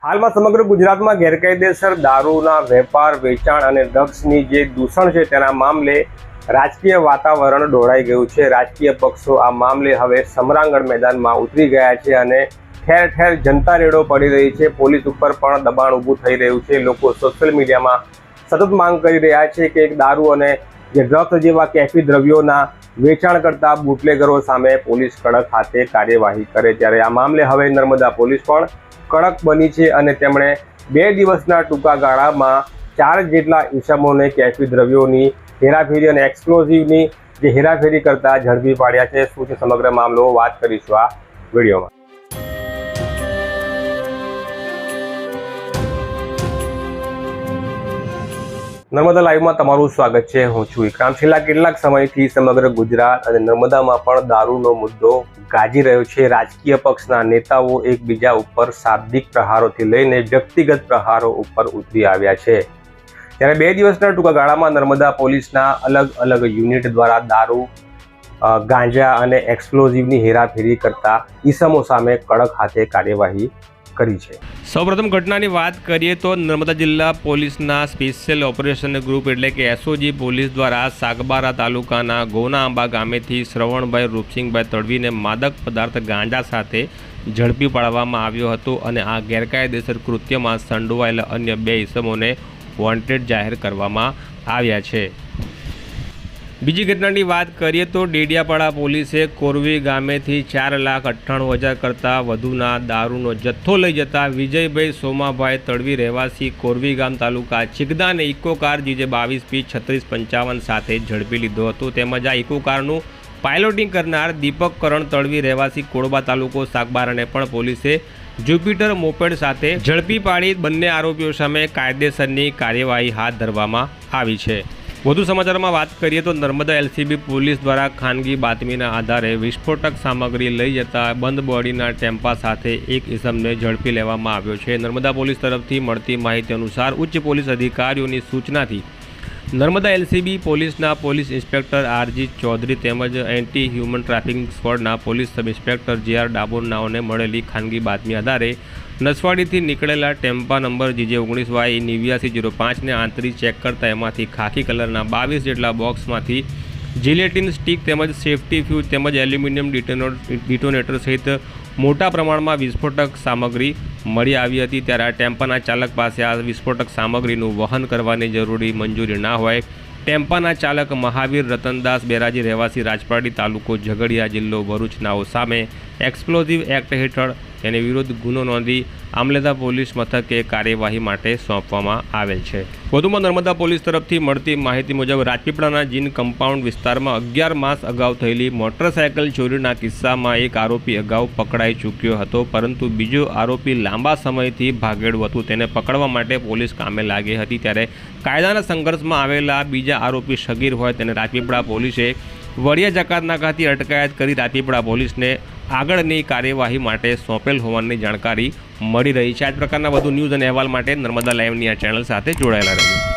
હાલમાં સમગ્ર ગુજરાતમાં ગેરકાયદેસર દારૂના વેપાર, વેચાણ અને ડ્રગ્સની જે દૂષણ છે તેના મામલે રાજકીય વાતાવરણ ડોળાઈ ગયું છે। રાજકીય પક્ષો આ મામલે હવે સમરાંગણ મેદાનમાં ઉતરી ગયા છે અને ઠેર ઠેર જનતા રેડો પડી રહી છે। પોલીસ ઉપર પણ દબાણ ઊભું થઈ રહ્યું છે। લોકો સોશિયલ મીડિયામાં સતત માંગ કરી રહ્યા છે કે દારૂ અને જે ડ્રગ્સ જેવા કેફી દ્રવ્યોના વેચાણ કરતા બુટલેગરો સામે પોલીસ કડક હાથે કાર્યવાહી કરે। ત્યારે આ મામલે હવે નર્મદા પોલીસ પણ કડક બની છે અને તેમણે 2 દિવસના ટૂંકા ગાળામાં 4 જેટલા ઈસમોને કેફી દ્રવ્યોની હેરાફેરી અને એક્સપ્લોઝિવની જે હેરાફેરી કરતા ઝડપી પાડ્યા છે। શું છે સમગ્ર મામલો, વાત કરીશું આ વિડીયોમાં। નર્મદા લાઈવમાં તમારું સ્વાગત છે। હું છું વિક્રાંત। છેલ્લા કેટલાક સમયથી સમગ્ર ગુજરાત અને નર્મદામાં પણ દારૂનો મુદ્દો ગાજી રહ્યો છે। રાજકીય પક્ષના નેતાઓ એકબીજા ઉપર શાબ્દિક પ્રહારોથી લઈને વ્યક્તિગત પ્રહારો ઉપર ઉતરી આવ્યા છે। ત્યારે 2 દિવસના ટૂંકા ગાળામાં નર્મદા પોલીસના અલગ અલગ યુનિટ દ્વારા દારૂ, ગાંજા અને એક્સપ્લોઝિવની હેરાફેરી કરતા ઈસમો સામે કડક હાથે કાર્યવાહી કરી છે। સૌપ્રથમ ઘટનાની વાત કરીએ તો નર્મદા જિલ્લા પોલીસના સ્પેશિયલ ઓપરેશન ગ્રુપ એટલે કે એસઓજી પોલીસ દ્વારા સાગબારા તાલુકાના ગોનાઆંબા ગામેથી શ્રવણભાઈ રૂપસિંહભાઈ તડવીને માદક પદાર્થ ગાંજા સાથે ઝડપી પાડવામાં આવ્યો હતો અને આ ગેરકાયદેસર કૃત્યમાં સંડોવાયેલા અન્ય 2 ઈસમોને વોન્ટેડ જાહેર કરવામાં આવ્યા છે। બીજી ઘટનાની વાત કરીએ તો ડેડિયાપાડા પોલીસે કોરવી ગામેથી 4,98,000 કરતાં વધુના દારૂનો જથ્થો લઈ જતા વિજયભાઈ સોમાભાઈ તડવી રહેવાસી કોરવી ગામ તાલુકા ચિગદાને ઇકો કાર જીજે 22P3655 સાથે ઝડપી લીધો હતો। તેમજ આ ઇકો કારનું પાયલોટિંગ કરનાર દીપક કરણ તડવી રહેવાસી કોડબા તાલુકો સાગબારાને પણ પોલીસે જુપિટર મોપેડ સાથે ઝડપી પાડી બંને આરોપીઓ સામે કાયદેસરની કાર્યવાહી હાથ ધરવામાં આવી છે। વધુ સમાચારમાં વાત કરીએ તો નર્મદા એલસીબી પોલીસ દ્વારા ખાનગી બાતમીના આધારે વિસ્ફોટક સામગ્રી લઈ જતા બંધ બોડીના ટેમ્પા સાથે એક ઈસમને ઝડપી લેવામાં આવ્યો છે। નર્મદા પોલીસ તરફથી મળતી માહિતી અનુસાર ઉચ્ચ પોલીસ અધિકારીઓની સૂચનાથી નર્મદા એલસીબી પોલીસના પોલીસ ઇન્સ્પેક્ટર આરજી ચૌધરી તેમજ એન્ટી હ્યુમન ટ્રાફિકિંગ સ્ક્વોડના પોલીસ સબ ઇન્સ્પેક્ટર જે.આર. ડાબોરનાઓને મળેલી ખાનગી બાતમી આધારે નસવાડીથી નીકળેલા ટેમ્પા નંબર જીજે 19Y8905ને આંતરી ચેક કરતા એમાંથી ખાકી કલરના 22 જેટલા બોક્સમાંથી જિલેટિન સ્ટીક તેમજ સેફ્ટી ફ્યુઝ તેમજ એલ્યુમિનિયમ ડિટોનેટર સહિત મોટા પ્રમાણમાં વિસ્ફોટક સામગ્રી મળી આવી હતી। ત્યારે આ ટેમ્પાના ચાલક પાસે આ વિસ્ફોટક સામગ્રીનું વહન કરવાની જરૂરી મંજૂરી ના હોય ટેમ્પાના ચાલક મહાવીર રતનદાસ બેરાજી રહેવાસી રાજપારડી તાલુકો ઝઘડિયા જિલ્લો ભરૂચનાઓ સામે એક્સપ્લોઝિવ એક્ટ હેઠળ તેની વિરુદ્ધ ગુનો નોંધી આમલેદા પોલીસ મથકે કાર્યવાહી માટે સોંપવામાં આવેલ છે। વધુમાં નર્મદા પોલીસ તરફથી મળતી માહિતી મુજબ રાજપીપળાના જીન કમ્પાઉન્ડ વિસ્તારમાં 11 માસ અગાઉ થયેલી મોટરસાયકલ ચોરીના કિસ્સામાં એક આરોપી અગાઉ પકડાઈ ચૂક્યો હતો, પરંતુ બીજો આરોપી લાંબા સમયથી ભાગેડું હતું। તેને પકડવા માટે પોલીસ કામે લાગી હતી। ત્યારે કાયદાના સંઘર્ષમાં આવેલા બીજા આરોપી સગીર હોય તેને રાજપીપળા પોલીસે વડિયા જકાત નાકાથી અટકાયત કરી રાજપીપળા પોલીસને આગળની કાર્યવાહી માટે સોંપેલ હોવાની જાણકારી મળી રહી છે। આ જ પ્રકારના વધુ ન્યૂઝ અને અહેવાલ માટે નર્મદા લાઈવની આ ચેનલ સાથે જોડાયેલા રહેજો।